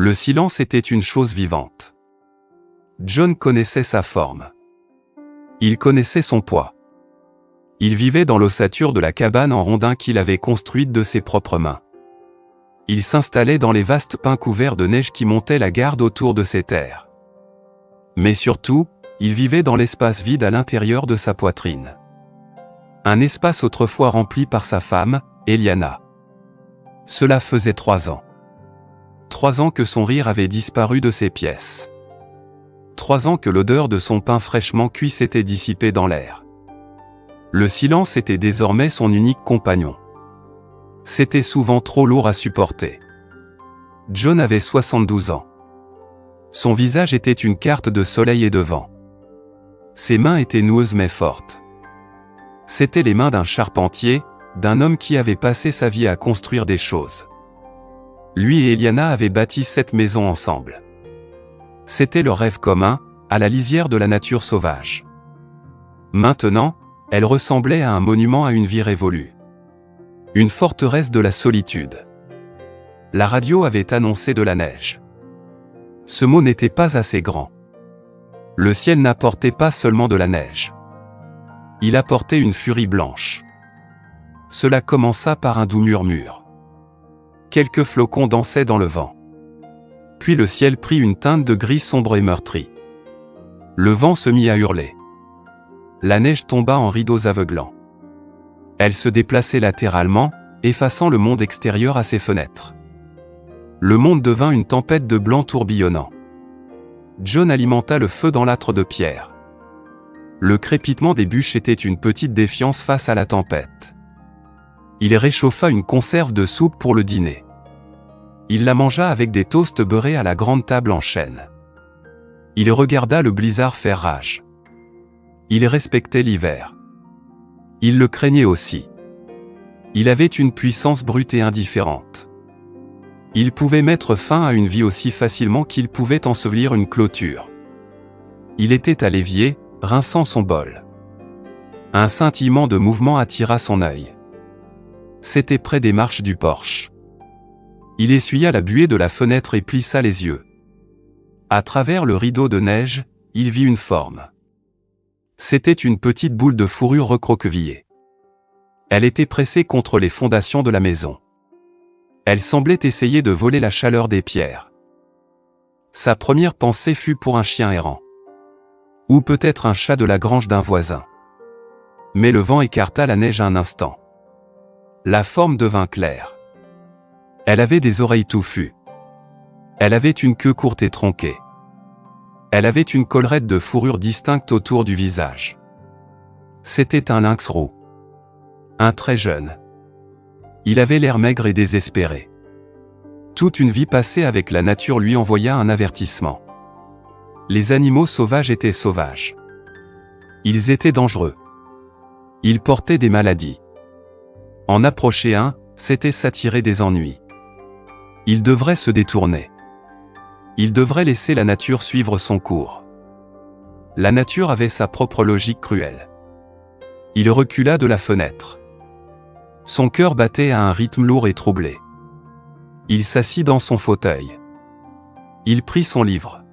Le silence était une chose vivante. John connaissait sa forme. Il connaissait son poids. Il vivait dans l'ossature de la cabane en rondin qu'il avait construite de ses propres mains. Il s'installait dans les vastes pins couverts de neige qui montaient la garde autour de ses terres. Mais surtout, il vivait dans l'espace vide à l'intérieur de sa poitrine. Un espace autrefois rempli par sa femme, Eliana. Cela faisait 3 ans. 3 ans que son rire avait disparu de ses pièces. 3 ans que l'odeur de son pain fraîchement cuit s'était dissipée dans l'air. Le silence était désormais son unique compagnon. C'était souvent trop lourd à supporter. John avait 72 ans. Son visage était une carte de soleil et de vent. Ses mains étaient noueuses mais fortes. C'étaient les mains d'un charpentier, d'un homme qui avait passé sa vie à construire des choses. Lui et Eliana avaient bâti cette maison ensemble. C'était leur rêve commun, à la lisière de la nature sauvage. Maintenant, elle ressemblait à un monument à une vie révolue. Une forteresse de la solitude. La radio avait annoncé de la neige. Ce mot n'était pas assez grand. Le ciel n'apportait pas seulement de la neige. Il apportait une furie blanche. Cela commença par un doux murmure. Quelques flocons dansaient dans le vent. Puis le ciel prit une teinte de gris sombre et meurtri. Le vent se mit à hurler. La neige tomba en rideaux aveuglants. Elle se déplaçait latéralement, effaçant le monde extérieur à ses fenêtres. Le monde devint une tempête de blanc tourbillonnant. John alimenta le feu dans l'âtre de pierre. Le crépitement des bûches était une petite défiance face à la tempête. Il réchauffa une conserve de soupe pour le dîner. Il la mangea avec des toasts beurrés à la grande table en chêne. Il regarda le blizzard faire rage. Il respectait l'hiver. Il le craignait aussi. Il avait une puissance brute et indifférente. Il pouvait mettre fin à une vie aussi facilement qu'il pouvait ensevelir une clôture. Il était à l'évier, rinçant son bol. Un scintillement de mouvement attira son œil. C'était près des marches du porche. Il essuya la buée de la fenêtre et plissa les yeux. À travers le rideau de neige, il vit une forme. C'était une petite boule de fourrure recroquevillée. Elle était pressée contre les fondations de la maison. Elle semblait essayer de voler la chaleur des pierres. Sa première pensée fut pour un chien errant. Ou peut-être un chat de la grange d'un voisin. Mais le vent écarta la neige un instant. La forme devint claire. Elle avait des oreilles touffues. Elle avait une queue courte et tronquée. Elle avait une collerette de fourrure distincte autour du visage. C'était un lynx roux. Un très jeune. Il avait l'air maigre et désespéré. Toute une vie passée avec la nature lui envoya un avertissement. Les animaux sauvages étaient sauvages. Ils étaient dangereux. Ils portaient des maladies. En approcher un, c'était s'attirer des ennuis. Il devrait se détourner. Il devrait laisser la nature suivre son cours. La nature avait sa propre logique cruelle. Il recula de la fenêtre. Son cœur battait à un rythme lourd et troublé. Il s'assit dans son fauteuil. Il prit son livre.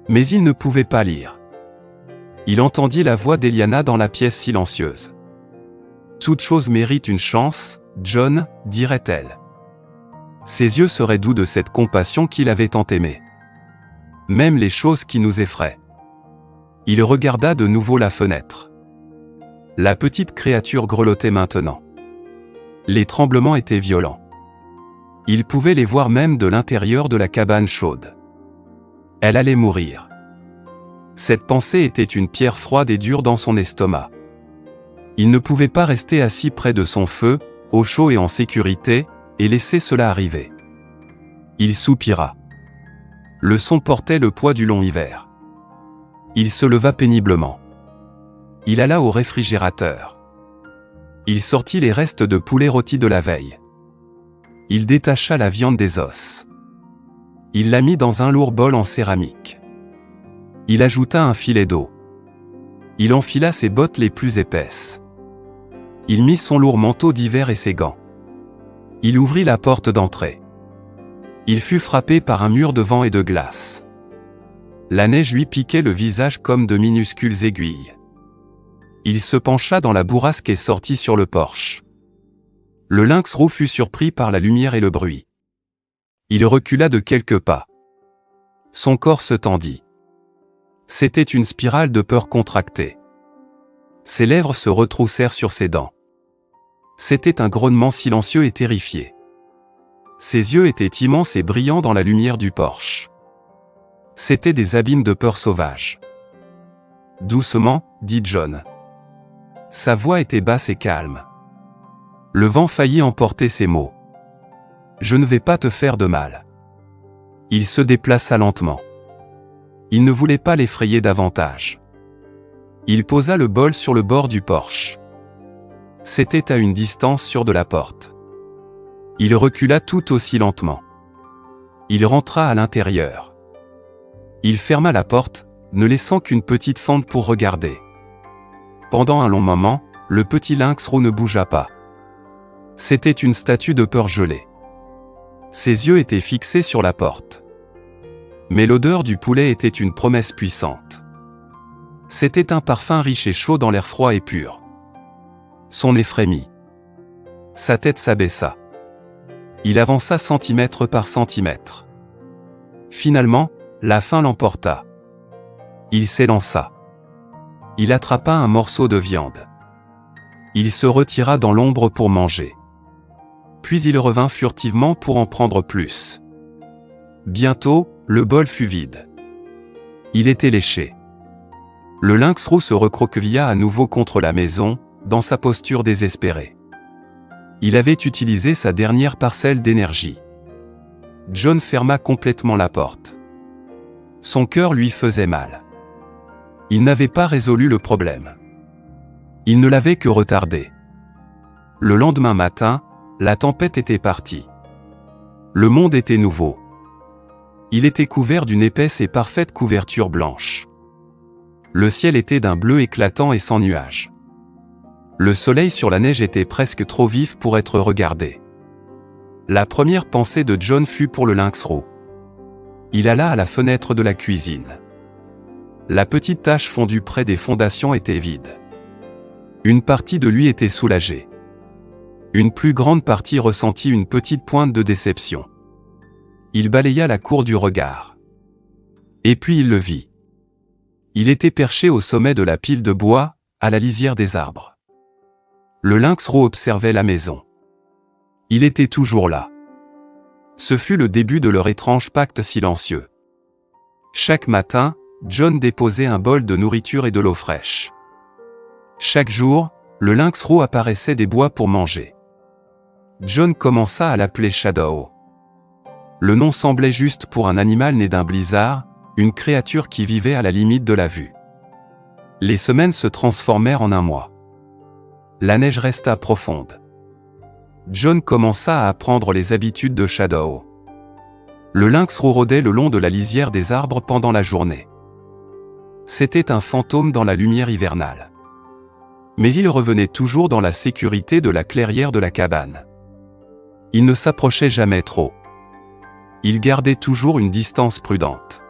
Mais il ne pouvait pas lire. Il entendit la voix d'Eliana dans la pièce silencieuse. « Toute chose mérite une chance, John, dirait-elle. » Ses yeux seraient doux de cette compassion qu'il avait tant aimée. Même les choses qui nous effraient. Il regarda de nouveau la fenêtre. La petite créature grelottait maintenant. Les tremblements étaient violents. Il pouvait les voir même de l'intérieur de la cabane chaude. Elle allait mourir. Cette pensée était une pierre froide et dure dans son estomac. Il ne pouvait pas rester assis près de son feu, au chaud et en sécurité, et laisser cela arriver. Il soupira. Le son portait le poids du long hiver. Il se leva péniblement. Il alla au réfrigérateur. Il sortit les restes de poulet rôti de la veille. Il détacha la viande des os. Il la mit dans un lourd bol en céramique. Il ajouta un filet d'eau. Il enfila ses bottes les plus épaisses. Il mit son lourd manteau d'hiver et ses gants. Il ouvrit la porte d'entrée. Il fut frappé par un mur de vent et de glace. La neige lui piquait le visage comme de minuscules aiguilles. Il se pencha dans la bourrasque et sortit sur le porche. Le lynx roux fut surpris par la lumière et le bruit. Il recula de quelques pas. Son corps se tendit. C'était une spirale de peur contractée. Ses lèvres se retroussèrent sur ses dents. C'était un grognement silencieux et terrifié. Ses yeux étaient immenses et brillants dans la lumière du porche. C'étaient des abîmes de peur sauvage. « Doucement, » dit John. Sa voix était basse et calme. Le vent faillit emporter ses mots. « Je ne vais pas te faire de mal. » Il se déplaça lentement. Il ne voulait pas l'effrayer davantage. Il posa le bol sur le bord du porche. C'était à une distance sûre de la porte. Il recula tout aussi lentement. Il rentra à l'intérieur. Il ferma la porte, ne laissant qu'une petite fente pour regarder. Pendant un long moment, le petit lynx roux ne bougea pas. C'était une statue de peur gelée. Ses yeux étaient fixés sur la porte. Mais l'odeur du poulet était une promesse puissante. C'était un parfum riche et chaud dans l'air froid et pur. Son nez frémit. Sa tête s'abaissa. Il avança centimètre par centimètre. Finalement, la faim l'emporta. Il s'élança. Il attrapa un morceau de viande. Il se retira dans l'ombre pour manger. Puis il revint furtivement pour en prendre plus. Bientôt, le bol fut vide. Il était léché. Le lynx roux se recroquevilla à nouveau contre la maison, dans sa posture désespérée. Il avait utilisé sa dernière parcelle d'énergie. John ferma complètement la porte. Son cœur lui faisait mal. Il n'avait pas résolu le problème. Il ne l'avait que retardé. Le lendemain matin, la tempête était partie. Le monde était nouveau. Il était couvert d'une épaisse et parfaite couverture blanche. Le ciel était d'un bleu éclatant et sans nuages. Le soleil sur la neige était presque trop vif pour être regardé. La première pensée de John fut pour le lynx roux. Il alla à la fenêtre de la cuisine. La petite tache fondue près des fondations était vide. Une partie de lui était soulagée. Une plus grande partie ressentit une petite pointe de déception. Il balaya la cour du regard. Et puis il le vit. Il était perché au sommet de la pile de bois, à la lisière des arbres. Le lynx roux observait la maison. Il était toujours là. Ce fut le début de leur étrange pacte silencieux. Chaque matin, John déposait un bol de nourriture et de l'eau fraîche. Chaque jour, le lynx roux apparaissait des bois pour manger. John commença à l'appeler Shadow. Le nom semblait juste pour un animal né d'un blizzard, une créature qui vivait à la limite de la vue. Les semaines se transformèrent en un mois. La neige resta profonde. John commença à apprendre les habitudes de Shadow. Le lynx roux rôdait le long de la lisière des arbres pendant la journée. C'était un fantôme dans la lumière hivernale. Mais il revenait toujours dans la sécurité de la clairière de la cabane. Il ne s'approchait jamais trop. Il gardait toujours une distance prudente.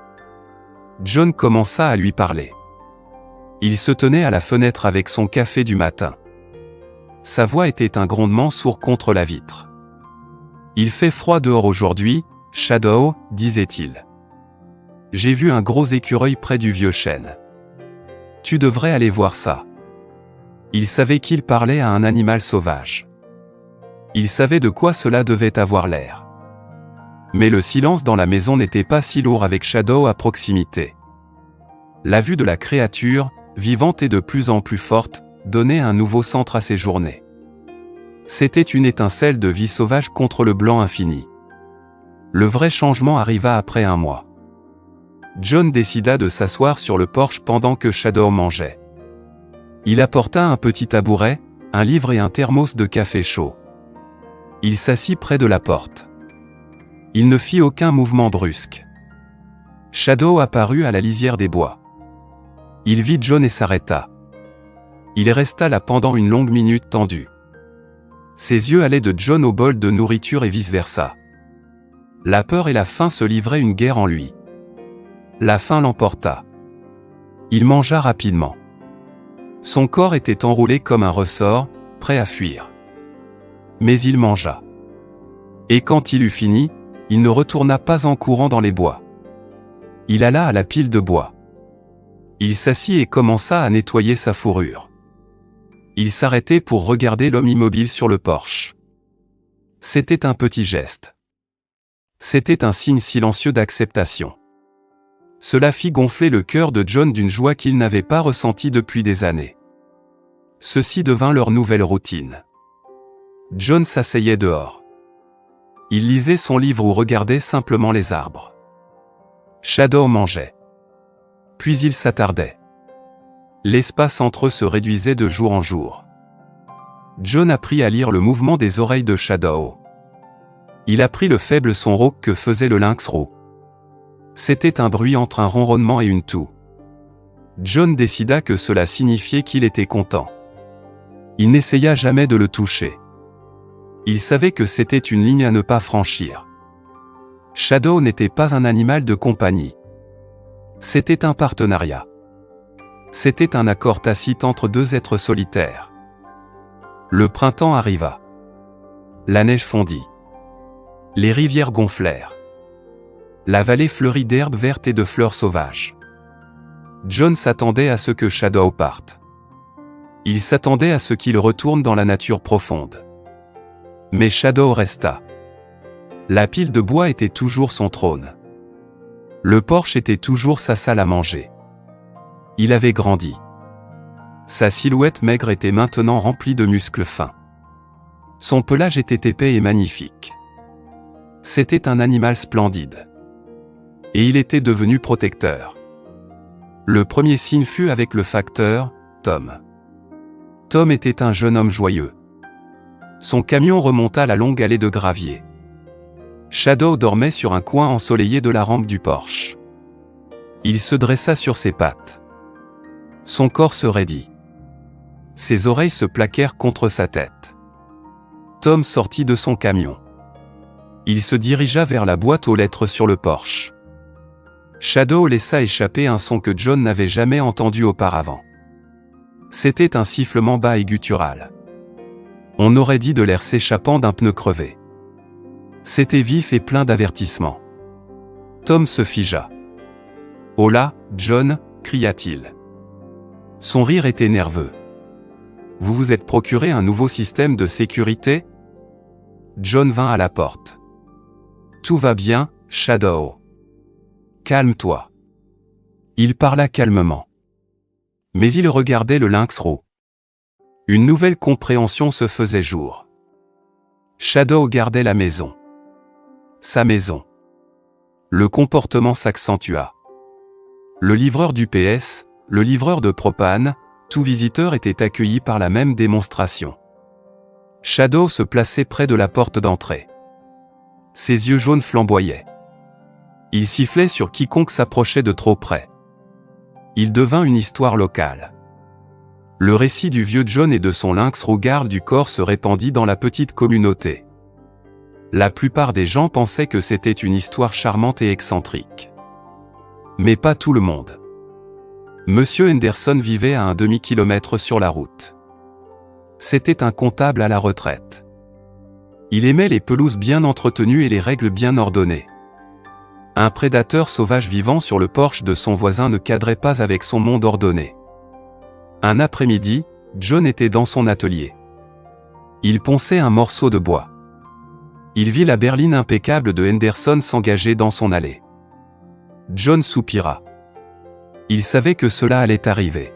John commença à lui parler. Il se tenait à la fenêtre avec son café du matin. Sa voix était un grondement sourd contre la vitre. « Il fait froid dehors aujourd'hui, Shadow, disait-il. J'ai vu un gros écureuil près du vieux chêne. Tu devrais aller voir ça. » Il savait qu'il parlait à un animal sauvage. Il savait de quoi cela devait avoir l'air. Mais le silence dans la maison n'était pas si lourd avec Shadow à proximité. La vue de la créature, vivante et de plus en plus forte, donnait un nouveau centre à ses journées. C'était une étincelle de vie sauvage contre le blanc infini. Le vrai changement arriva après un mois. John décida de s'asseoir sur le porche pendant que Shadow mangeait. Il apporta un petit tabouret, un livre et un thermos de café chaud. Il s'assit près de la porte. Il ne fit aucun mouvement brusque. Shadow apparut à la lisière des bois. Il vit John et s'arrêta. Il resta là pendant une longue minute tendue. Ses yeux allaient de John au bol de nourriture et vice-versa. La peur et la faim se livraient une guerre en lui. La faim l'emporta. Il mangea rapidement. Son corps était enroulé comme un ressort, prêt à fuir. Mais il mangea. Et quand il eut fini, il ne retourna pas en courant dans les bois. Il alla à la pile de bois. Il s'assit et commença à nettoyer sa fourrure. Il s'arrêtait pour regarder l'homme immobile sur le porche. C'était un petit geste. C'était un signe silencieux d'acceptation. Cela fit gonfler le cœur de John d'une joie qu'il n'avait pas ressentie depuis des années. Ceci devint leur nouvelle routine. John s'asseyait dehors. Il lisait son livre ou regardait simplement les arbres. Shadow mangeait. Puis il s'attardait. L'espace entre eux se réduisait de jour en jour. John apprit à lire le mouvement des oreilles de Shadow. Il apprit le faible son rauque que faisait le lynx roux. C'était un bruit entre un ronronnement et une toux. John décida que cela signifiait qu'il était content. Il n'essaya jamais de le toucher. Il savait que c'était une ligne à ne pas franchir. Shadow n'était pas un animal de compagnie. C'était un partenariat. C'était un accord tacite entre deux êtres solitaires. Le printemps arriva. La neige fondit. Les rivières gonflèrent. La vallée fleurit d'herbes vertes et de fleurs sauvages. John s'attendait à ce que Shadow parte. Il s'attendait à ce qu'il retourne dans la nature profonde. Mais Shadow resta. La pile de bois était toujours son trône. Le porche était toujours sa salle à manger. Il avait grandi. Sa silhouette maigre était maintenant remplie de muscles fins. Son pelage était épais et magnifique. C'était un animal splendide. Et il était devenu protecteur. Le premier signe fut avec le facteur, Tom. Tom était un jeune homme joyeux. Son camion remonta la longue allée de gravier. Shadow dormait sur un coin ensoleillé de la rampe du porche. Il se dressa sur ses pattes. Son corps se raidit. Ses oreilles se plaquèrent contre sa tête. Tom sortit de son camion. Il se dirigea vers la boîte aux lettres sur le porche. Shadow laissa échapper un son que John n'avait jamais entendu auparavant. C'était un sifflement bas et guttural. On aurait dit de l'air s'échappant d'un pneu crevé. C'était vif et plein d'avertissement. Tom se figea. « Oh là, John !» cria-t-il. Son rire était nerveux. « Vous vous êtes procuré un nouveau système de sécurité ?» John vint à la porte. « Tout va bien, Shadow. Calme-toi. » Il parla calmement. Mais il regardait le lynx roux. Une nouvelle compréhension se faisait jour. Shadow gardait la maison. Sa maison. Le comportement s'accentua. Le livreur d'UPS, le livreur de propane, tout visiteur était accueilli par la même démonstration. Shadow se plaçait près de la porte d'entrée. Ses yeux jaunes flamboyaient. Il sifflait sur quiconque s'approchait de trop près. Il devint une histoire locale. Le récit du vieux John et de son lynx roux garde du corps se répandit dans la petite communauté. La plupart des gens pensaient que c'était une histoire charmante et excentrique. Mais pas tout le monde. Monsieur Henderson vivait à un demi-kilomètre sur la route. C'était un comptable à la retraite. Il aimait les pelouses bien entretenues et les règles bien ordonnées. Un prédateur sauvage vivant sur le porche de son voisin ne cadrait pas avec son monde ordonné. Un après-midi, John était dans son atelier. Il ponçait un morceau de bois. Il vit la berline impeccable de Henderson s'engager dans son allée. John soupira. Il savait que cela allait arriver.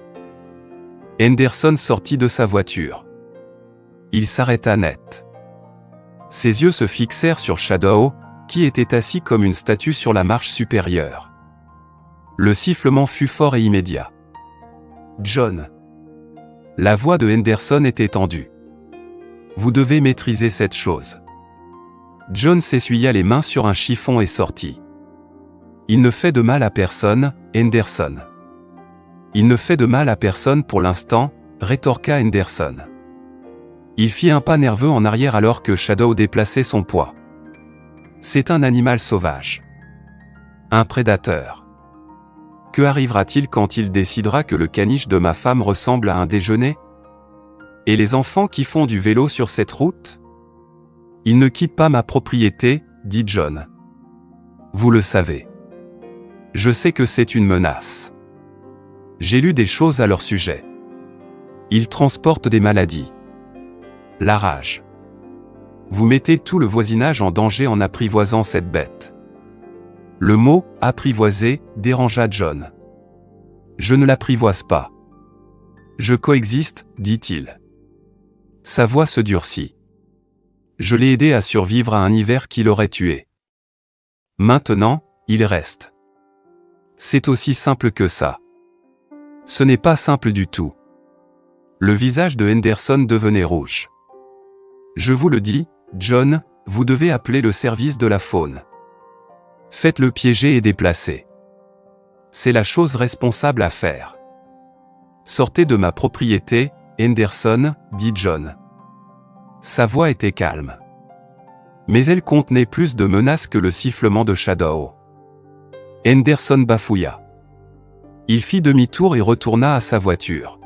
Henderson sortit de sa voiture. Il s'arrêta net. Ses yeux se fixèrent sur Shadow, qui était assis comme une statue sur la marche supérieure. Le sifflement fut fort et immédiat. « John !» La voix de Henderson était tendue. « Vous devez maîtriser cette chose. » John s'essuya les mains sur un chiffon et sortit. « Il ne fait de mal à personne, Henderson. »« Il ne fait de mal à personne pour l'instant, » rétorqua Henderson. Il fit un pas nerveux en arrière alors que Shadow déplaçait son poids. « C'est un animal sauvage. Un prédateur. Que arrivera-t-il quand il décidera que le caniche de ma femme ressemble à un déjeuner? Et les enfants qui font du vélo sur cette route? Ils ne quittent pas ma propriété, dit John. Vous le savez. Je sais que c'est une menace. J'ai lu des choses à leur sujet. Ils transportent des maladies. La rage. Vous mettez tout le voisinage en danger en apprivoisant cette bête. Le mot « apprivoiser » dérangea John. Je ne l'apprivoise pas. Je coexiste, dit-il. Sa voix se durcit. Je l'ai aidé à survivre à un hiver qui l'aurait tué. Maintenant, il reste. C'est aussi simple que ça. Ce n'est pas simple du tout. Le visage de Henderson devenait rouge. Je vous le dis, John, vous devez appeler le service de la faune. Faites-le piéger et déplacer. C'est la chose responsable à faire. Sortez de ma propriété, Henderson, dit John. Sa voix était calme. Mais elle contenait plus de menaces que le sifflement de Shadow. Henderson bafouilla. Il fit demi-tour et retourna à sa voiture.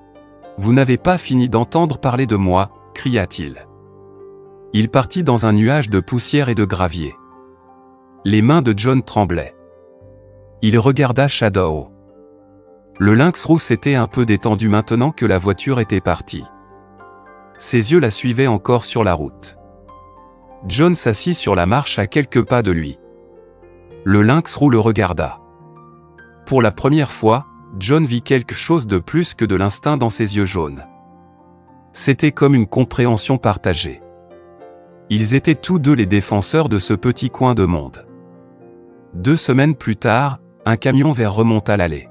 « Vous n'avez pas fini d'entendre parler de moi » cria-t-il. Il partit dans un nuage de poussière et de gravier. Les mains de John tremblaient. Il regarda Shadow. Le lynx roux s'était un peu détendu maintenant que la voiture était partie. Ses yeux la suivaient encore sur la route. John s'assit sur la marche à quelques pas de lui. Le lynx roux le regarda. Pour la première fois, John vit quelque chose de plus que de l'instinct dans ses yeux jaunes. C'était comme une compréhension partagée. Ils étaient tous deux les défenseurs de ce petit coin de monde. 2 semaines plus tard, un camion vert remonta l'allée.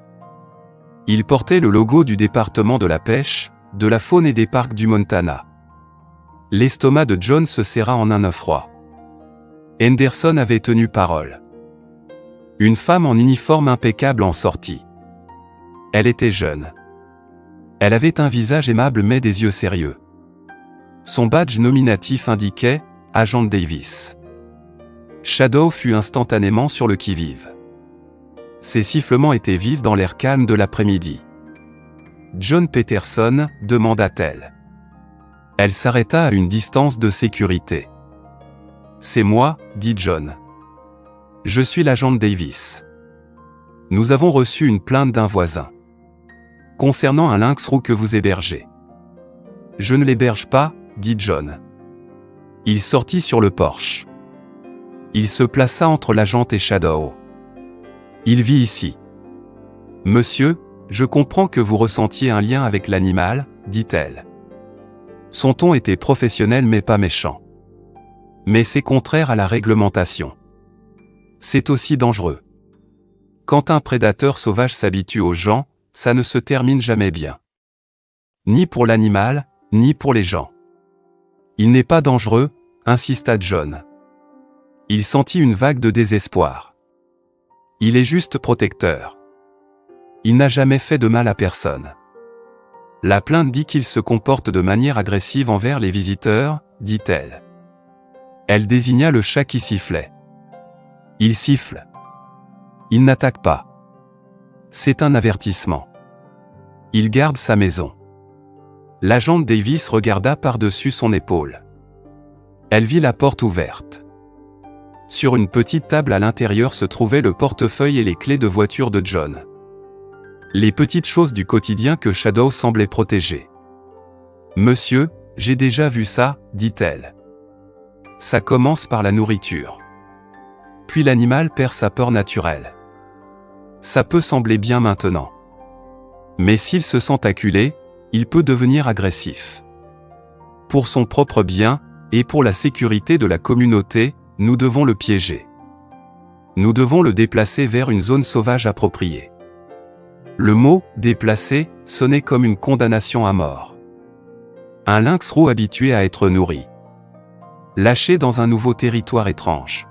Il portait le logo du département de la pêche, de la faune et des parcs du Montana. L'estomac de John se serra en un œuf froid. Henderson avait tenu parole. Une femme en uniforme impeccable en sortit. Elle était jeune. Elle avait un visage aimable mais des yeux sérieux. Son badge nominatif indiquait « Agent Davis ». Shadow fut instantanément sur le qui-vive. Ses sifflements étaient vifs dans l'air calme de l'après-midi. « John Peterson » demanda-t-elle. Elle s'arrêta à une distance de sécurité. « C'est moi » dit John. « Je suis l'agent Davis. Nous avons reçu une plainte d'un voisin. Concernant un lynx roux que vous hébergez. »« Je ne l'héberge pas » dit John. Il sortit sur le porche. Il se plaça entre l'agent et Shadow. « Il vit ici. »« Monsieur, je comprends que vous ressentiez un lien avec l'animal, » dit-elle. Son ton était professionnel mais pas méchant. « Mais c'est contraire à la réglementation. C'est aussi dangereux. Quand un prédateur sauvage s'habitue aux gens, ça ne se termine jamais bien. Ni pour l'animal, ni pour les gens. »« Il n'est pas dangereux, » insista John. Il sentit une vague de désespoir. Il est juste protecteur. Il n'a jamais fait de mal à personne. La plainte dit qu'il se comporte de manière agressive envers les visiteurs, dit-elle. Elle désigna le chat qui sifflait. Il siffle. Il n'attaque pas. C'est un avertissement. Il garde sa maison. L'agent Davis regarda par-dessus son épaule. Elle vit la porte ouverte. Sur une petite table à l'intérieur se trouvaient le portefeuille et les clés de voiture de John. Les petites choses du quotidien que Shadow semblait protéger. « Monsieur, j'ai déjà vu ça, » dit-elle. Ça commence par la nourriture. Puis l'animal perd sa peur naturelle. Ça peut sembler bien maintenant. Mais s'il se sent acculé, il peut devenir agressif. Pour son propre bien, et pour la sécurité de la communauté, nous devons le piéger. Nous devons le déplacer vers une zone sauvage appropriée. Le mot « déplacer » sonnait comme une condamnation à mort. Un lynx roux habitué à être nourri. Lâché dans un nouveau territoire étrange.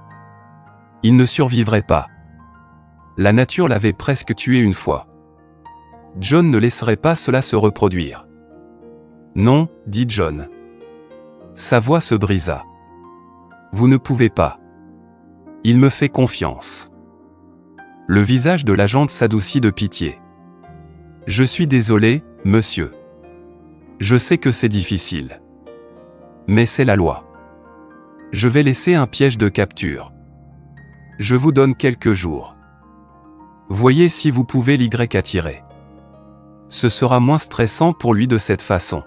Il ne survivrait pas. La nature l'avait presque tué une fois. John ne laisserait pas cela se reproduire. « Non, » dit John. Sa voix se brisa. « Vous ne pouvez pas. Il me fait confiance. Le visage de l'agente s'adoucit de pitié. Je suis désolé, monsieur. Je sais que c'est difficile. Mais c'est la loi. Je vais laisser un piège de capture. Je vous donne quelques jours. Voyez si vous pouvez l'y attirer. Ce sera moins stressant pour lui de cette façon.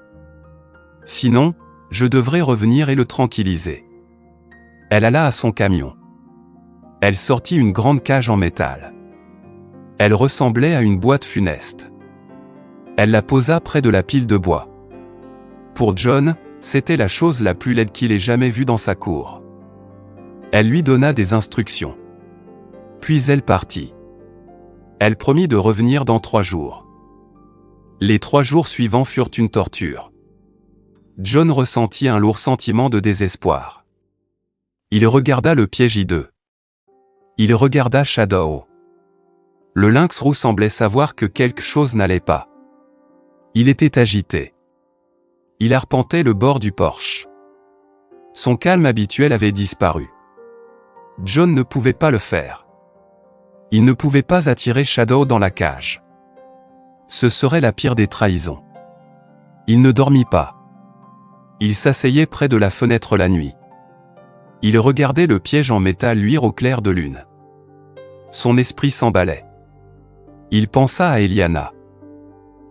Sinon, je devrais revenir et le tranquilliser. Elle alla à son camion. Elle sortit une grande cage en métal. Elle ressemblait à une boîte funeste. Elle la posa près de la pile de bois. Pour John, c'était la chose la plus laide qu'il ait jamais vue dans sa cour. Elle lui donna des instructions. Puis elle partit. Elle promit de revenir dans 3 jours. Les 3 jours suivants furent une torture. John ressentit un lourd sentiment de désespoir. Il regarda le piège hideux. Il regarda Shadow. Le lynx roux semblait savoir que quelque chose n'allait pas. Il était agité. Il arpentait le bord du porche. Son calme habituel avait disparu. John ne pouvait pas le faire. Il ne pouvait pas attirer Shadow dans la cage. Ce serait la pire des trahisons. Il ne dormit pas. Il s'asseyait près de la fenêtre la nuit. Il regardait le piège en métal luire au clair de lune. Son esprit s'emballait. Il pensa à Eliana.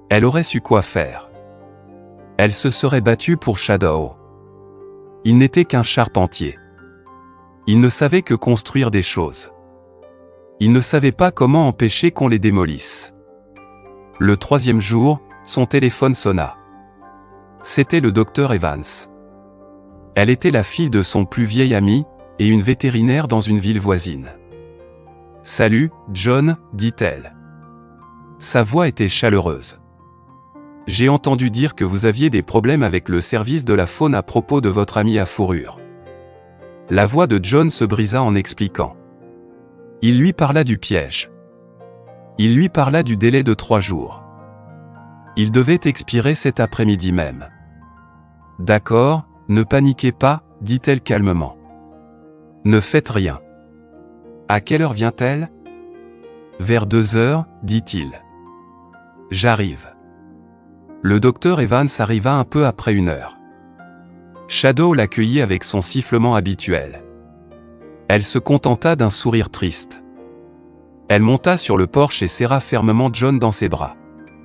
Elle aurait su quoi faire. Elle se serait battue pour Shadow. Il n'était qu'un charpentier. Il ne savait que construire des choses. Il ne savait pas comment empêcher qu'on les démolisse. Le 3e jour, son téléphone sonna. C'était le docteur Evans. Elle était la fille de son plus vieil ami, et une vétérinaire dans une ville voisine. « Salut, John, dit-elle. Sa voix était chaleureuse. J'ai entendu dire que vous aviez des problèmes avec le service de la faune à propos de votre ami à fourrure. La voix de John se brisa en expliquant. Il lui parla du piège. Il lui parla du délai de 3 jours. Il devait expirer cet après-midi même. D'accord, ne paniquez pas, dit-elle calmement. Ne faites rien. À quelle heure vient-elle? Vers 2 heures, dit-il. J'arrive. Le docteur Evans arriva un peu après 1 heure. Shadow l'accueillit avec son sifflement habituel. Elle se contenta d'un sourire triste. Elle monta sur le porche et serra fermement John dans ses bras.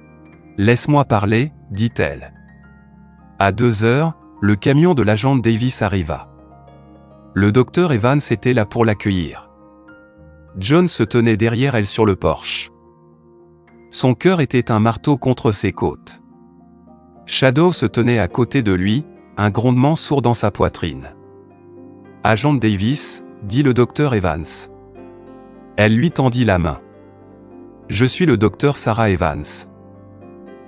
« Laisse-moi parler, dit-elle. » À 2 heures, le camion de l'agent Davis arriva. Le docteur Evans était là pour l'accueillir. John se tenait derrière elle sur le porche. Son cœur était un marteau contre ses côtes. Shadow se tenait à côté de lui, un grondement sourd dans sa poitrine. « Agent Davis, dit le docteur Evans. » Elle lui tendit la main. « Je suis le docteur Sarah Evans.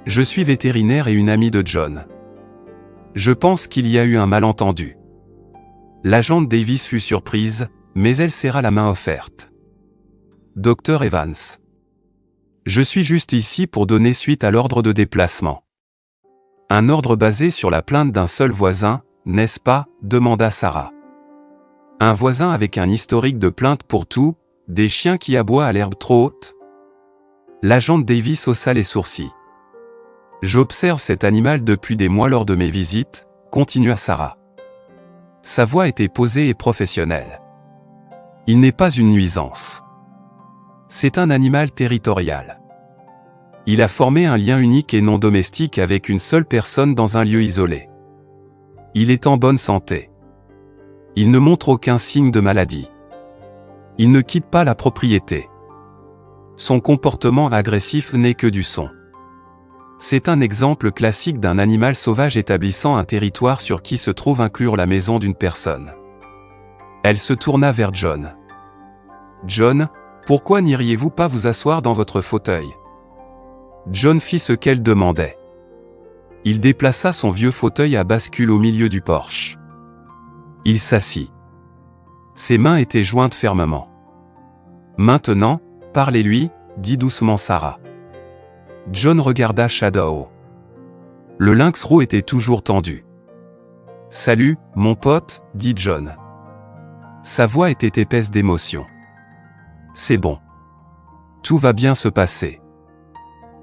Je suis vétérinaire et une amie de John. Je pense qu'il y a eu un malentendu. » L'agent Davis fut surprise, mais elle serra la main offerte. « Docteur Evans. Je suis juste ici pour donner suite à l'ordre de déplacement. » Un ordre basé sur la plainte d'un seul voisin, n'est-ce pas? Demanda Sarah. Un voisin avec un historique de plainte pour tout, des chiens qui aboient à l'herbe trop haute? L'agent Davis haussa les sourcils. J'observe cet animal depuis des mois lors de mes visites, continua Sarah. Sa voix était posée et professionnelle. Il n'est pas une nuisance. C'est un animal territorial. Il a formé un lien unique et non domestique avec une seule personne dans un lieu isolé. Il est en bonne santé. Il ne montre aucun signe de maladie. Il ne quitte pas la propriété. Son comportement agressif n'est que du son. C'est un exemple classique d'un animal sauvage établissant un territoire sur qui se trouve inclure la maison d'une personne. Elle se tourna vers John. « John, pourquoi n'iriez-vous pas vous asseoir dans votre fauteuil ?» John fit ce qu'elle demandait. Il déplaça son vieux fauteuil à bascule au milieu du porche. Il s'assit. Ses mains étaient jointes fermement. « Maintenant, parlez-lui, » dit doucement Sarah. John regarda Shadow. Le lynx roux était toujours tendu. « Salut, mon pote, » dit John. Sa voix était épaisse d'émotion. C'est bon. Tout va bien se passer.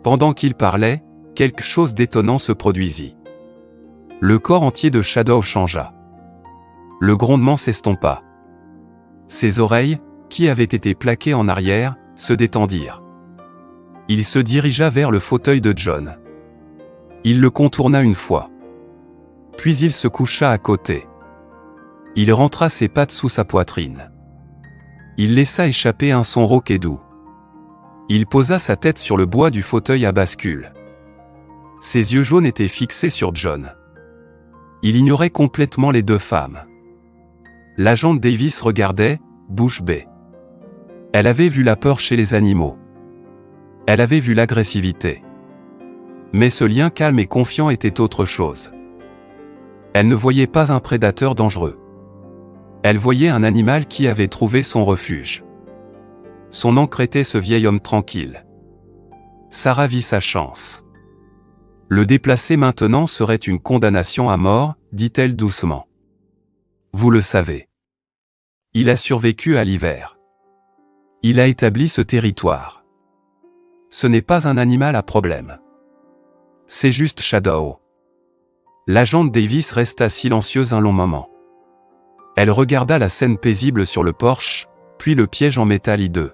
Pendant qu'il parlait, quelque chose d'étonnant se produisit. Le corps entier de Shadow changea. Le grondement s'estompa. Ses oreilles, qui avaient été plaquées en arrière, se détendirent. Il se dirigea vers le fauteuil de John. Il le contourna une fois. Puis il se coucha à côté. Il rentra ses pattes sous sa poitrine. Il laissa échapper un son rauque et doux. Il posa sa tête sur le bois du fauteuil à bascule. Ses yeux jaunes étaient fixés sur John. Il ignorait complètement les deux femmes. L'agent Davis regardait, bouche bée. Elle avait vu la peur chez les animaux. Elle avait vu l'agressivité. Mais ce lien calme et confiant était autre chose. Elle ne voyait pas un prédateur dangereux. Elle voyait un animal qui avait trouvé son refuge. Son encre était ce vieil homme tranquille. Sarah vit sa chance. Le déplacer maintenant serait une condamnation à mort, dit-elle doucement. Vous le savez. Il a survécu à l'hiver. Il a établi ce territoire. Ce n'est pas un animal à problème. C'est juste Shadow. L'agente Davis resta silencieuse un long moment. Elle regarda la scène paisible sur le porche, puis le piège en métal hideux.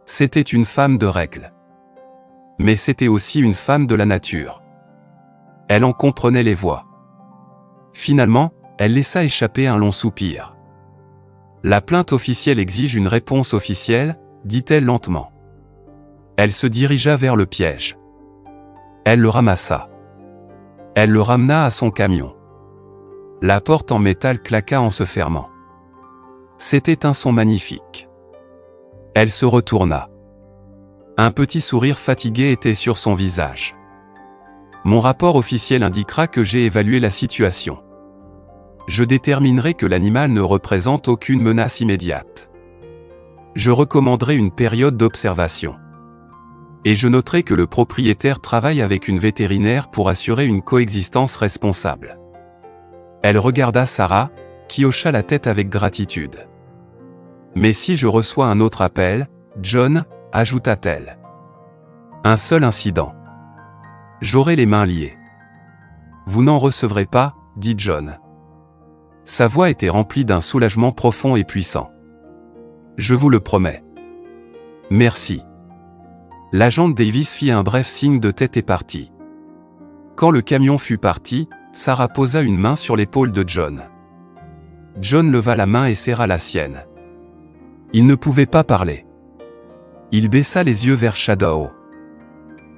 C'était une femme de règle. Mais c'était aussi une femme de la nature. Elle en comprenait les voies. Finalement, elle laissa échapper un long soupir. La plainte officielle exige une réponse officielle, dit-elle lentement. Elle se dirigea vers le piège. Elle le ramassa. Elle le ramena à son camion. La porte en métal claqua en se fermant. C'était un son magnifique. Elle se retourna. Un petit sourire fatigué était sur son visage. Mon rapport officiel indiquera que j'ai évalué la situation. Je déterminerai que l'animal ne représente aucune menace immédiate. Je recommanderai une période d'observation. Et je noterai que le propriétaire travaille avec une vétérinaire pour assurer une coexistence responsable. Elle regarda Sarah, qui hocha la tête avec gratitude. Mais si je reçois un autre appel, John, ajouta-t-elle. Un seul incident. J'aurai les mains liées. Vous n'en recevrez pas, dit John. Sa voix était remplie d'un soulagement profond et puissant. Je vous le promets. Merci. L'agente Davis fit un bref signe de tête et partit. Quand le camion fut parti, Sarah posa une main sur l'épaule de John. John leva la main et serra la sienne. Il ne pouvait pas parler. Il baissa les yeux vers Shadow.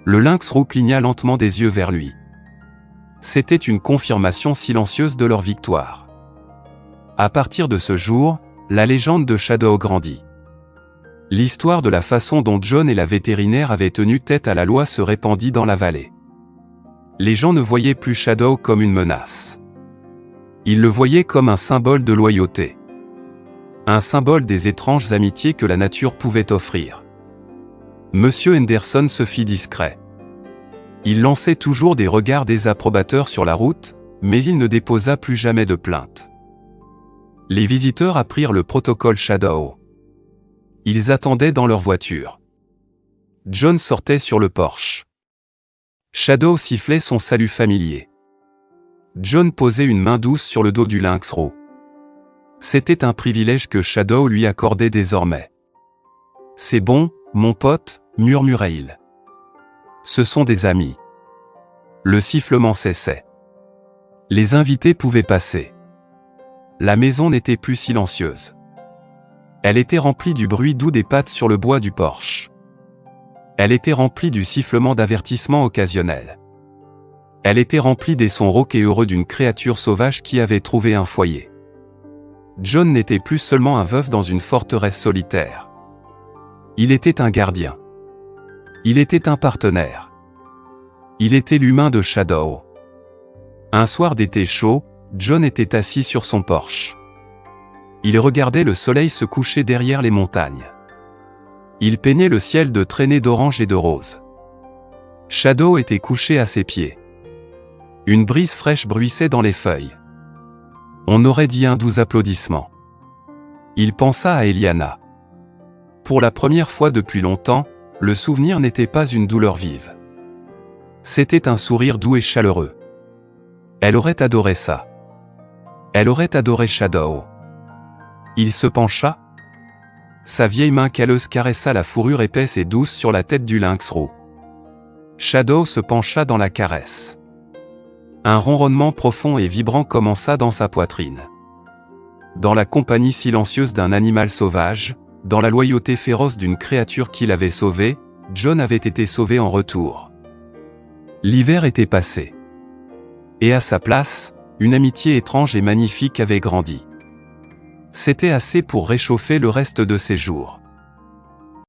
Le lynx roux cligna lentement des yeux vers lui. C'était une confirmation silencieuse de leur victoire. À partir de ce jour, la légende de Shadow grandit. L'histoire de la façon dont John et la vétérinaire avaient tenu tête à la loi se répandit dans la vallée. Les gens ne voyaient plus Shadow comme une menace. Ils le voyaient comme un symbole de loyauté. Un symbole des étranges amitiés que la nature pouvait offrir. Monsieur Henderson se fit discret. Il lançait toujours des regards désapprobateurs sur la route, mais il ne déposa plus jamais de plainte. Les visiteurs apprirent le protocole Shadow. Ils attendaient dans leur voiture. John sortait sur le porche. Shadow sifflait son salut familier. John posait une main douce sur le dos du lynx roux. C'était un privilège que Shadow lui accordait désormais. « C'est bon, mon pote, murmurait-il. Ce sont des amis. » Le sifflement cessait. Les invités pouvaient passer. La maison n'était plus silencieuse. Elle était remplie du bruit doux des pattes sur le bois du porche. Elle était remplie du sifflement d'avertissement occasionnel. Elle était remplie des sons rauques et heureux d'une créature sauvage qui avait trouvé un foyer. John n'était plus seulement un veuf dans une forteresse solitaire. Il était un gardien. Il était un partenaire. Il était l'humain de Shadow. Un soir d'été chaud, John était assis sur son porche. Il regardait le soleil se coucher derrière les montagnes. Il peignait le ciel de traînées d'orange et de rose. Shadow était couché à ses pieds. Une brise fraîche bruissait dans les feuilles. On aurait dit un doux applaudissement. Il pensa à Eliana. Pour la première fois depuis longtemps, le souvenir n'était pas une douleur vive. C'était un sourire doux et chaleureux. Elle aurait adoré ça. Elle aurait adoré Shadow. Il se pencha. Sa vieille main calleuse caressa la fourrure épaisse et douce sur la tête du lynx roux. Shadow se pencha dans la caresse. Un ronronnement profond et vibrant commença dans sa poitrine. Dans la compagnie silencieuse d'un animal sauvage, dans la loyauté féroce d'une créature qu'il avait sauvée, John avait été sauvé en retour. L'hiver était passé. Et à sa place, une amitié étrange et magnifique avait grandi. C'était assez pour réchauffer le reste de ses jours.